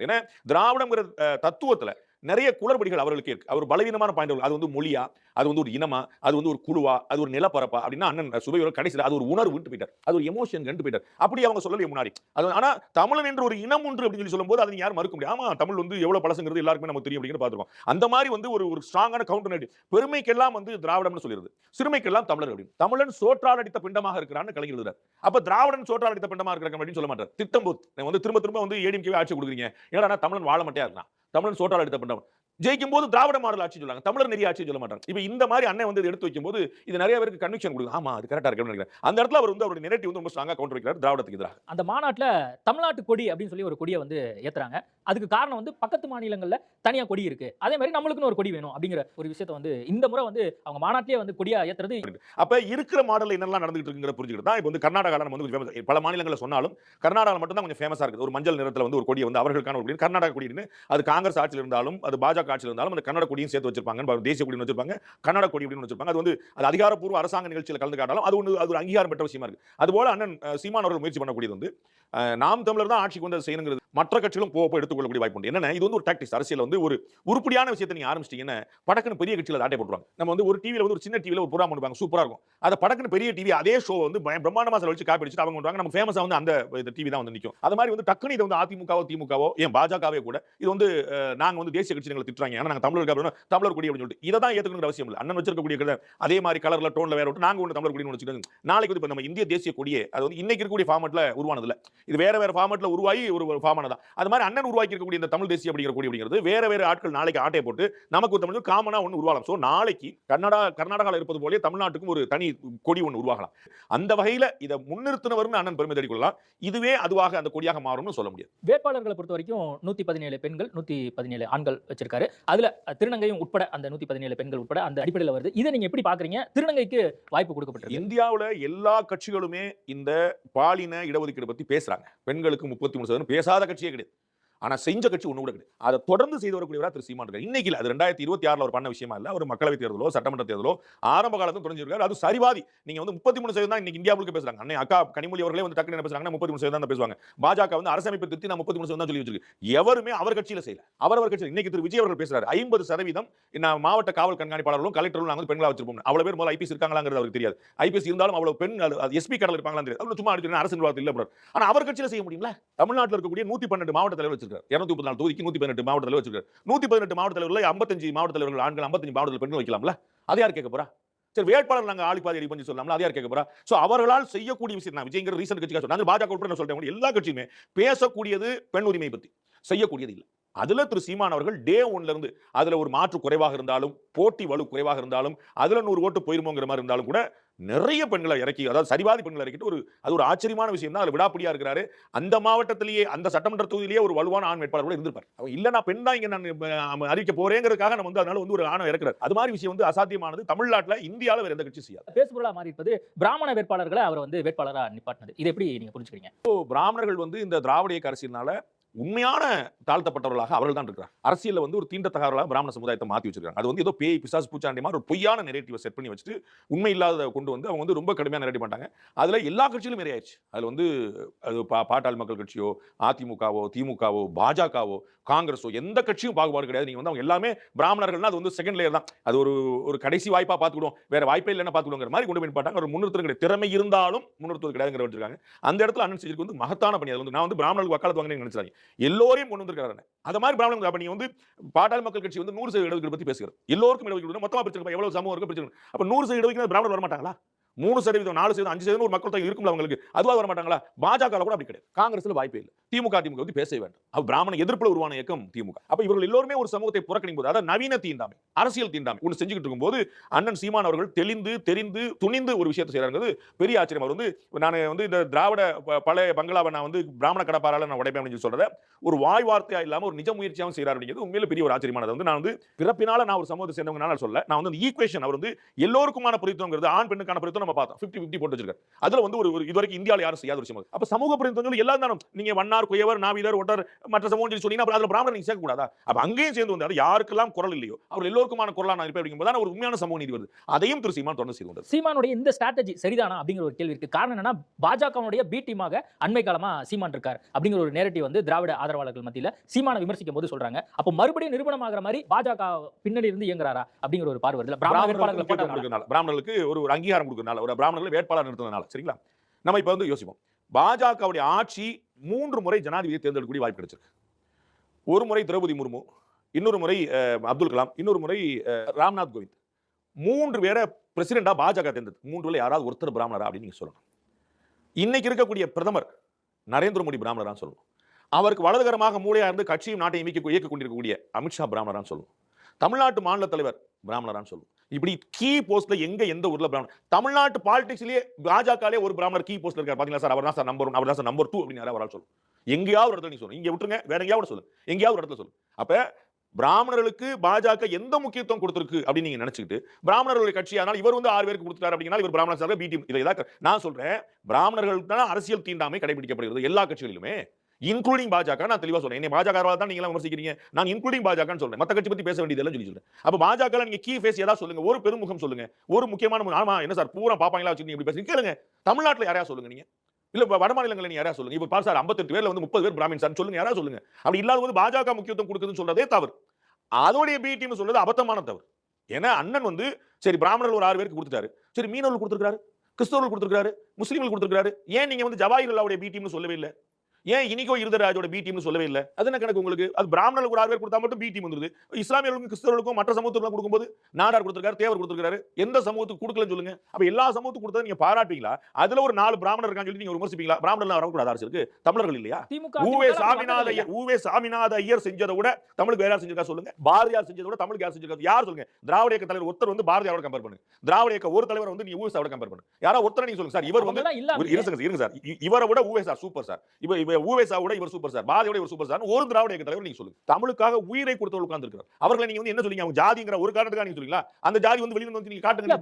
ஏன்னா திராவிடம்ங்கிற தத்துவத்துல நிறைய குளறுபடிகள் அவர்களுக்கு இருக்கு. அவர் பலவீனமான பாயிண்ட். அது வந்து மொழியா, அது வந்து ஒரு இனமா, அது வந்து ஒரு குழுவா, அது ஒரு நிலப்பரப்பா அப்படின்னா அண்ணன் சுபையோட கடைசியில் அது ஒரு உணர்வுன்னு போயிட்டார். அது ஒரு எமோஷன் போயிட்டார். அப்படி அவங்க சொல்லலையே முன்னாடி. அது ஆனா தமிழன் என்ற ஒரு இனம் ஒன்று அப்படின்னு சொல்லும்போது அதை யாரும் மறுக்க முடியாது. ஆமா தமிழ் வந்து எவ்வளவு பழசுங்கிறது எல்லாருக்குமே நமக்கு தெரியும் அப்படிங்கிற பார்த்துருக்கோம். அந்த மாதிரி வந்து ஒரு ஒரு ஸ்ட்ராங்கான கவுண்டர் நெரேட்டிவ். பெருமைக்கெல்லாம் வந்து திராவிடம்னு சொல்லிருது. சிறுமைக்கெல்லாம் தமிழர் அப்படின்னு. தமிழன் சோற்றால் அடித்த பிண்டமாக இருக்கிறான்னு கலைஞர் எழுதுறார். அப்ப திராவிடன் சோற்றால் அடித்த பிண்டமாக இருக்கிறாங்க அப்படின்னு சொல்ல மாட்டார். திட்டம் வந்து திரும்ப திரும்ப வந்து ஏடிஎம்கே ஆட்சி கொடுக்குறீங்க. ஏன்னா தமிழன் வாழ மாட்டே இருக்கான். தமிழன் சோற்றால் அடித்த பிண்டம். ஜெயிக்கும் போது திராவிட மாடல் ஆட்சி சொல்லுவாங்க. தமிழர் நெறி ஆட்சி சொல்ல மாட்டாங்க. இப்ப இந்த மாதிரி அண்ணன் வந்து எடுத்து வைக்கும்போது இது நிறைய பேருக்கு கன்விக்ஷன் கொடுக்கும். ஆமா அது கரெக்டா இருக்குன்னு நினைக்கிறேன். அந்த இடத்துல அவர் வந்து அவருடைய நெரேட்டிவ் வந்து ரொம்ப ஸ்ட்ராங்கா கவுண்டர் வைக்கிறார் திராவிடத்துக்கு எதிராக. அந்த மாநாட்டுல தமிழ்நாட்டு கொடி அப்படின்னு சொல்லி ஒரு கொடியை வந்து ஏத்துறாங்க. அதுக்கு காரணம் வந்து பக்கத்து மாநிலங்கள்ல தனியா கொடி இருக்கு. அதே மாதிரி நம்மளுக்குன்னு ஒரு கொடி வேணும் அப்படிங்கிற ஒரு விஷயத்தை வந்து இந்த முறை வந்து அவங்க மாநாட்டிலேயே வந்து கொடியா ஏத்துறது. அப்ப இருக்கிற மாடல் என்னெல்லாம் நடந்துட்டு இருக்குங்கிற புரிஞ்சுக்கிட்டு தான் இப்ப வந்து கர்நாடகால நம்ம வந்து பல மாநிலங்கள்ல சொன்னாலும் கர்நாடகால மட்டும் தான் கொஞ்சம் ஃபேமஸா இருக்குது. ஒரு மஞ்சள் நிறத்துல வந்து ஒரு கொடி வந்து அவர்களுக்கான ஒரு கொடி கர்நாடக கொடின்னு அது காங்கிரஸ் ஆட்சியில் இருந்தாலும் அது பாஜக ஆட்சியில் இருந்தாலும் அந்த கன்னட கொடியும் சேர்த்து வச்சிருப்பாங்க. தேசிய கொடின்னு வச்சிருப்பாங்க, கன்னட கொடி அப்படின்னு வச்சிருப்பாங்க. அது வந்து அது அதிகாரப்பூர்வ அரசாங்க நிகழ்ச்சியில் கலந்து காட்டாலும் அது ஒரு அங்கீகாரம் பெற்ற விஷயமா இருக்கு. அதுபோல அண்ணன் சீமான் அவர்கள் முயற்சி பண்ணக்கூடியது வந்து நாம் தமிழர் தான் ஆட்சிக்கு வந்து செய்யணுங்கிறது மற்ற கட்சிகளும் போக எடுத்துக்கொள்ளக்கூடிய வாய்ப்பு உண்டு. என்னன்னா இது வந்து ஒரு டாக்டிக்ஸ். அரசியல் வந்து ஒரு உருப்படியான விஷயத்தை நீங்க ஆரம்பிச்சிட்டீங்கன்னா படக்குன்னு பெரிய கட்சியில் ஆட்டை போட்டுருவாங்க. நம்ம வந்து ஒரு டிவியில் வந்து ஒரு சின்ன டிவியில் ஒரு ப்ரோகிராம் பண்ணுவாங்க, சூப்பரா இருக்கும். அதை படக்குன்னு பெரிய டிவி அதே ஷோ வந்து பிரம்மாண்டமா செலவழிச்சு காப்பி அடிச்சுட்டு அவங்க பண்ணுவாங்க. நம்ம ஃபேமஸா வந்து அந்த டிவி தான் வந்து நிற்கும். அது மாதிரி வந்து டக்குன்னு இது வந்து அதிமுகவோ திமுகவோ ஏன் பாஜகவே கூட இது வந்து நாங்க வந்து தேசிய கட்சிகளை திட்டுறாங்க, ஏன்னா நாங்க தமிழர்கள் தமிழர் கொடி அப்படின்னு சொல்லிட்டு இதை தான் ஏற்றுக்கணுங்கிற அவசியம் இல்லை. அண்ணன் வச்சிருக்கக்கூடிய அதே மாதிரி கலர்ல டோன்ல வேற விட்டு நாங்க ஒன்று தமிழர் கொடின்னு வச்சுக்கோங்க. நாளைக்கு வந்து நம்ம இந்திய தேசிய கொடியே அது வந்து இன்னைக்கு இருக்கக்கூடிய ஃபார்மட்ல உருவானது இல்லை. இது வேற வேற ஃபார்மட்ல உருவாகி ஒரு ஃபார்மானதான். அது மாதிரி அண்ணன் உருவாக்கி இருக்கக்கூடிய இந்த தமிழ் தேசிய அப்படிங்கிற கொடி அப்படிங்கிறது வேற வேற ஆட்கள் நாளைக்கு ஆட்டை போட்டு நமக்கு ஒரு தமிழ் காமனா ஒன்று உருவாகலாம். ஸோ நாளைக்கு கர்நாடகாவில் இருப்பது போலே தமிழ்நாட்டுக்கும் ஒரு தனி கொடி ஒன்று உருவாகலாம். அந்த வகையில் இதை முன்னிறுத்தினவர்னு அண்ணன் பெருமை தேடிக் கொள்ளலாம். இதுவே அதுவாக அந்த கொடியாக மாறும்னு சொல்ல முடியாது. வேட்பாளர்களை பொறுத்த வரைக்கும் 117 பெண்கள் 117 ஆண்கள் வச்சிருக்காரு. அதுல திருநங்கையும் உட்பட அந்த 117 பெண்கள் உட்பட அந்த அடிப்படையில் வருது. இதை நீங்க எப்படி பாக்குறீங்க? திருநங்கைக்கு வாய்ப்பு கொடுக்கப்பட்டிருக்கு. இந்தியாவில் எல்லா கட்சிகளுமே இந்த பாலின இடஒதுக்கீடு பத்தி பேசுறாங்க. பெண்களுக்கு 33% பேசாத கட்சியே கிடையாது. ஆனா செஞ்ச கட்சி ஒண்ணு கூட கிடையாது. அதை தொடர்ந்து செய்து வரக்கூடியவரா திரு சீமான் இருக்கார். இன்னைக்கு அது 2026 அவர் பண்ண விஷயமா இல்ல. ஒரு மக்களவை தேர்தலோ சட்டமன்ற தேர்தலோ ஆரம்ப காலத்துல தொடர்ந்து அது சரிவாதி. நீங்க வந்து 33% தான் இன்னைக்கு இந்தியா முழுக்க பேசுறாங்க. அண்ணே அக்கா கனிமொழி அவர்களே வந்து டக்குனு என்ன பேசுறாங்கன்னா 33% தான் பேசுவாங்க. பாஜக வந்து அரசமைப்பு திருத்தி நான் 33% தான் சொல்லி வச்சிருக்கு. எவருமே அவர் கட்சியில செய்யல. அவர் கட்சியில இன்னைக்கு திரு விஜய் அவர்கள் பேசுறாரு 50% மாவட்ட காவல் கண்காணிப்பாளர்களும் கலெக்டரும் நாங்க பெண்களா வச்சிருப்போம். அவ்வளவு பேர் முதல்ல ஐபிஎஸ் இருக்காங்களாங்கிறது அவருக்கு தெரியாது. ஐபிஎஸ் இருந்தாலும் அவ்வளவு பெண் எஸ்பி கடல் இருப்பாங்களான்னு தெரியாது. அது சும்மா அடிச்சு அரசு நிர்வாகத்தில் இல்ல. ஆனா அவர் கட்சியில செய்ய முடியுங்களா? தமிழ்நாட்டில் இருக்கக்கூடிய 112 மாவட்ட தலைவர் வச்சிருக்காரு. 234 தொகுதிக்கு 118 மாவட்ட தலைவர் வச்சிருக்காரு. 118 மாவட்ட தலைவர்கள் 55 மாவட்ட தலைவர்கள் ஆண்கள், 55 மாவட்ட பெண்கள் வைக்கலாம்ல? அது யார் கேட்க போறா? சரி வேட்பாளர் நாங்க ஆளி பாதி பண்ணி சொல்லலாம்ல? அது யார் கேட்க போறா? சோ அவர்களால் செய்யக்கூடிய விஷயம் நான் விஜய்ங்கிற ரீசன்ட் கட்சிக்காக சொல்றேன். பாஜக உட்பட நான் சொல்றேன், எல்லா கட்சியுமே பேசக்கூடியது பெண் உரிமை பத்தி, செய்யக்கூடியது இல்லை. அதுல திரு சீமான் அவர்கள் டே ஒன்ல இருந்து அதுல ஒரு மாற்று குறைவாக இருந்தாலும் போட்டி வலு குறைவாக இருந்தாலும் அதுல 100 ஓட்டு போயிருமோங்கிற மாதிரி இருந்தாலும் கூட நிறைய பெண்களை இறக்கி, அதாவது சரிவாதி பெண்களை இறக்கிட்டு அது ஒரு ஆச்சரியமான விஷயம் தான். அதுல விடாப்பிடியா இருக்கிறாரு. அந்த மாவட்டத்திலேயே அந்த சட்டமன்ற தொகுதியிலேயே ஒரு வலுவான ஆண் வேட்பாளர் கூட இருந்திருப்பார். அவன் இல்ல நான் பெண் தான் இங்க நான் அறிவிக்க போறேங்கிறதுக்காக நம்ம வந்து அதனால வந்து ஒரு ஆணை இறக்குறாரு. அது மாதிரி விஷயம் வந்து அசாத்தியமானது. தமிழ்நாட்டுல இந்தியாவில் வேற எந்த கட்சி செய்யாது. பேசுபொருளா மாறி இருப்பது பிராமண வேட்பாளர்களை அவர் வந்து வேட்பாளரா நிப்பாட்டினது. இதை எப்படி நீங்க புரிஞ்சுக்கிறீங்க? பிராமணர்கள் வந்து இந்த திராவிட இயக்க அரசியல்னால உண்மையான தாழ்த்தப்பட்டவர்களாக அவர்கள் தான் இருக்கிறார். அரசியல்ல வந்து ஒரு தீண்டத்தகாரர்களாக பிராமண சமுதாயத்தை மாத்தி வச்சிருக்காங்க. அது வந்து ஏதோ பேய் பிசாசு பூச்சாண்டி மாதிரி ஒரு பொய்யான நெரேட்டிவ் செட் பண்ணி வச்சுட்டு உண்மை இல்லாத கொண்டு வந்து அவங்க வந்து ரொம்ப கடுமையான நெரேட்டிவ் பண்ணாங்க. அதுல எல்லா கட்சியிலும் நிறையாச்சு. அதுல வந்து அது பாட்டாளி மக்கள் கட்சியோ அதிமுகவோ திமுகவோ பாஜகவோ காங்கிரஸோ எந்த கட்சியும் பாகுபாடு கிடையாது. நீங்க வந்து அவங்க எல்லாமே பிராமணர்கள்னா அது வந்து செகண்ட் லேயர் தான். அது ஒரு கடைசி வாய்ப்பா பார்த்துக்கிடுவோம், வேற வாய்ப்பே இல்லைன்னா பார்த்துக்கிடுவோங்கிற மாதிரி கொண்டு போய் பாட்டாங்க. ஒரு முன்னிறுத்தம் கிடையாது. திறமை இருந்தாலும் முன்னிறுத்தம் கிடையாதுங்கிற வச்சிருக்காங்க. அந்த இடத்துல அண்ணன் செஞ்சிருக்கு வந்து மகத்தான பணி. அது வந்து நான் வந்து பிராமணர்களுக்கு வக்காலத்து வாங்கினேன்னு நினைச்சாங்க. எல்லோரையும் கொண்டு வந்திருக்காரு. அது மாதிரி பிராமணர்கள் அப்ப நீங்க வந்து பாட்டாளி மக்கள் கட்சி வந்து 100% இடஒதுக்கீடு பத்தி பேசுகிறார். எல்லோருக்கும் இடஒதுக்கீடு மொத்தமா பிரிச்சிருக்கா, எவ்வளவு சமூகம் இருக்கு பிரிச்சிருக்கணும். அப்ப 100% இடஒதுக்கீடு பிராமணர் வர மாட்டாங்களா? 3%, 4%, 5% ஒரு மக்கள் தொகை இருக்கும்ல அவங்களுக்கு, அதுவா வர மாட்டாங்களா? பாஜக கூட அப்படி கிடையாது. காங்கிரஸ்ல வாய்ப்பே இல்லை. திமுக பத்தி பேசவே வேண்டாம். அப்ப பிராமண எதிர்ப்புல உருவான இயக்கம் திமுக. அப்ப இவர்கள் எல்லோருமே ஒரு சமூகத்தை புறக்கணிக்கும் போது, அதாவது நவீன தீண்டாமை, அரசியல் தீண்டாமை ஒன்று செஞ்சுக்கிட்டு இருக்கும்போது அண்ணன் சீமான் அவர்கள் தெளிந்து தெரிந்து துணிந்து ஒரு விஷயத்தை செய்யறாங்கிறது பெரிய ஆச்சரியம். அவர் வந்து நான் வந்து இந்த திராவிட பழைய பங்களாவை நான் வந்து பிராமண கடப்பாரால நான் உடைப்பேன் அப்படின்னு சொல்றத ஒரு வாய் வார்த்தையா இல்லாம ஒரு நிஜ முயற்சியாகவும் செய்யறாரு அப்படிங்கிறது உண்மையில பெரிய ஒரு ஆச்சரியமானது. வந்து நான் வந்து பிறப்பினால நான் ஒரு சமூகத்தை சேர்ந்தவங்கனால சொல்ல, நான் வந்து ஈக்குவேஷன் அவர் வந்து எல்லோருக்குமான புரித்துவங்கிறது ஆண் பெண்ணுக்கான புரித்துவம் பிரதிநிதித்துவம் நம்ம பார்த்தோம் 50-50 போட்டு வச்சிருக்காரு. அதுல வந்து ஒரு இதுவரைக்கும் இந்தியாவில் யாரும் செய்யாத விஷயம். அப்ப சமூக பிரதிநிதித்துவம் எல்லாரும் தானே நீங்க வண்ணார், குயவர், நாவிதர், ஒட்டர், மற்ற சமூகம் சொன்னீங்கன்னா அப்புறம் அதுல பிராமணர் நீங்க சேர்க்க கூடாதா? அப்ப அங்கேயும் சேர்ந்து வந்து அது யாருக்கெல்லாம் குரல் இல்லையோ அவர் எல்லோருக்குமான குரலா நான் இருப்பேன் அப்படிங்கும்போது ஒரு உண்மையான சமூக நீதி வருது. அதையும் திரு சீமான் தொடர்ந்து செய்து வந்தார். சீமானுடைய இந்த ஸ்ட்ராட்டஜி சரிதானா அப்படிங்கிற ஒரு கேள்வி இருக்கு. காரணம் என்னன்னா பாஜகவுடைய பி டீமாக அண்மை காலமா சீமான் இருக்கார் அப்படிங்கிற ஒரு நேரட்டிவ் வந்து திராவிட ஆதரவாளர்கள் மத்தியில சீமானை விமர்சிக்கும் போது சொல்றாங்க. அப்போ மறுபடியும் நிரூபணம் ஆகிற மாதிரி பாஜக பின்னாடி இருந்து இயங்குறாரா அப்படிங்கிற ஒரு பார்வை வருது. பிராமணர்களுக்கு ஒரு அங்கீகாரம் கொடுக்கறதுனால, ஒரு பிராமணர்களை வேட்பாளர் நிறுத்தினால, சரிங்களா? நம்ம இப்ப வந்து யோசிப்போம். பாஜகவுடைய ஆட்சி 3 முறை ஜனாதிபதியை தேர்ந்தெடுக்கக்கூடிய வாய்ப்பு கிடைச்சிருக்கு. ஒரு முறை திரௌபதி முர்மு, இன்னொரு முறை அப்துல் கலாம், இன்னொரு முறை ராம்நாத் கோவிந்த். 3 பேரை பிரசிடென்டா பாஜக தேர்ந்தெடுத்து 3 யாராவது ஒருத்தர் பிராமணரா அப்படின்னு நீங்க சொல்லணும். இன்னைக்கு இருக்கக்கூடிய பிரதமர் நரேந்திர மோடி பிராமணரான்னு சொல்லணும். அவருக்கு வலதுகரமாக மூளையா இருந்து கட்சியும் நாட்டையும் இயக்கிக் கொண்டிருக்கக்கூடிய அமித்ஷா பிராமணரான்னு சொல்லணும். தமிழ்நாட்டு மாநில தலைவர் பிராமணரான்னு சொல்லணும். இப்படி கீ போஸ்ட்ல எந்த ஊர்ல பிராமணர், தமிழ்நாட்டு பாலிடிக்ஸ்லயே பாஜகலே ஒரு பிராமணர் கீ போஸ்ட்ல இருக்கார் பாத்தீங்களா சார்? அவர் தான் சார் நம்பர் 1, அவர் தான் சார் நம்பர் 2 அப்படின்னு யாராவது சொல்லணும். எங்கேயாவது ஒரு இடத்துல நீங்க சொல்லணும். இங்க விட்டுருங்க, வேற எங்கேயாவது சொல்லு, எங்கேயாவது ஒரு இடத்துல சொல்லு. அப்ப பிராமணர்களுக்கு பாஜக எந்த முக்கியத்துவம் கொடுத்திருக்கு அப்படின்னு நீங்க நினைச்சுக்கிட்டு பிராமணர்களுடைய கட்சி அதனால இவர் வந்து 6 பேருக்கு கொடுத்தாரு அப்படின்னா இவர் பிராமணர் சார்பா பி டீம். இதை நான் சொல்றேன், பிராமணர்களுக்கு தான் அரசியல் தீண்டாமை கடைபிடிக்கப்படுகிறது எல்லா கட்சிகளிலுமே, இன்க்ளூடிங் பாஜக. நான் தெளிவா சொல்றேன். என்ன பாஜக தான் நீங்க எல்லாம் விமர்சிக்கிறீங்க, நான் இன்க்ளூடிங் பாஜகன்னு சொல்றேன். மத்த கட்சி பத்தி பேச வேண்டியதெல்லாம் சொல்லி சொல்றேன். அப்ப பாஜக நீங்க கீ ஃபேஸ் ஏதாவது சொல்லுங்க, ஒரு பெருமுகம் சொல்லுங்க, ஒரு முக்கியமான ஆமா என்ன சார் பூரா பாப்பாங்களா வச்சு இப்படி பேசுறீங்க கேளுங்க. தமிழ்நாட்டுல யாரையா சொல்லுங்க நீங்க, இல்ல வட மாநிலங்களில் யாரா சொல்லுங்க. இப்ப பாரு சார் 58 பேர்ல வந்து 30 பேர் பிராமின் சார் சொல்லுங்க, யாரா சொல்லுங்க. அப்படி இல்லாத போது பாஜக முக்கியத்துவம் கொடுக்குதுன்னு சொல்றதே தவறு. அதோடைய பி டீம் சொல்றது அபத்தமான தவறு. ஏன்னா அண்ணன் வந்து சரி பிராமணர்கள் ஒரு 6 பேருக்கு கொடுத்துட்டாரு, சரி மீனவர்கள் கொடுத்துருக்காரு, கிறிஸ்தவர்கள் கொடுத்துருக்காரு, முஸ்லீம்கள் கொடுத்துருக்காரு. ஏன் நீங்க வந்து ஜவாஹிர் அல்லாவுடைய பி டீம்னு சொல்லவே இல்லை? ஏன் இனிகோ இருதராஜோட பி டீம்னு சொல்லவே இல்லை? அது என்ன கணக்கு உங்களுக்கு? அது பிராமணர்களுக்கு ஒரு 6 பேர் கொடுத்தா மட்டும் பி டீம் வந்துருது. இஸ்லாமியர்களுக்கும் கிறிஸ்தவர்களுக்கும் மற்ற சமூகத்துக்கு கொடுக்கும்போது நாடார் கொடுத்துருக்காரு, தேவர் கொடுத்துருக்காரு, எந்த சமூகத்துக்கு கொடுக்கலன்னு சொல்லுங்க. அப்ப எல்லா சமூகத்துக்கு கொடுத்தா நீங்க பாராட்டுவீங்களா? அதுல ஒரு 4 பிராமணர் இருக்கான்னு சொல்லி நீங்க விமர்சிப்பீங்களா? பிராமணர்கள் வரக்கூடாது அரசுக்கு, தமிழர்கள் இல்லையா? ஊவே சாமிநாத ஐயர் செஞ்சதை விட தமிழுக்கு வேற யார் செஞ்சிருக்கா சொல்லுங்க? பாரதியார் செஞ்சதை விட தமிழுக்கு யார் செஞ்சிருக்கா? யார் சொல்லுங்க? திராவிட இயக்க தலைவர் ஒருத்தர் வந்து பாரதியாரோட கம்பேர் பண்ணுங்க, திராவிட இயக்க ஒரு தலைவர் வந்து நீங்க ஊவேசாவோட கம்பேர் பண்ணுங்க. யாரா ஒருத்தர் நீங்க சொல்லுங்க சார், இவர் வந்து இருங்க சார், இவரை விட ஊவேசா சூப்பர் சார், இவர் ஊவேசாவோட இவர் சூப்பர் சார், பாரதியோட இவர் சூப்பர் சார், ஒரு திராவிட இயக்க தலைவர் நீங்க சொல்லுங்க. தமிழுக்காக உயிரை கொடுத்தவர்கள் உட்கார்ந்து இருக்கிறார். அவர்களை நீங்க வந்து என்ன சொல்றீங்க? அவங்க ஜாதிங்கிற ஒரு காரணத்துக்காக நீங்க சொல்றீங்களா? அந்த ஜாதி வந்து வெளியில வந்து நீங்க காட்டுங்க.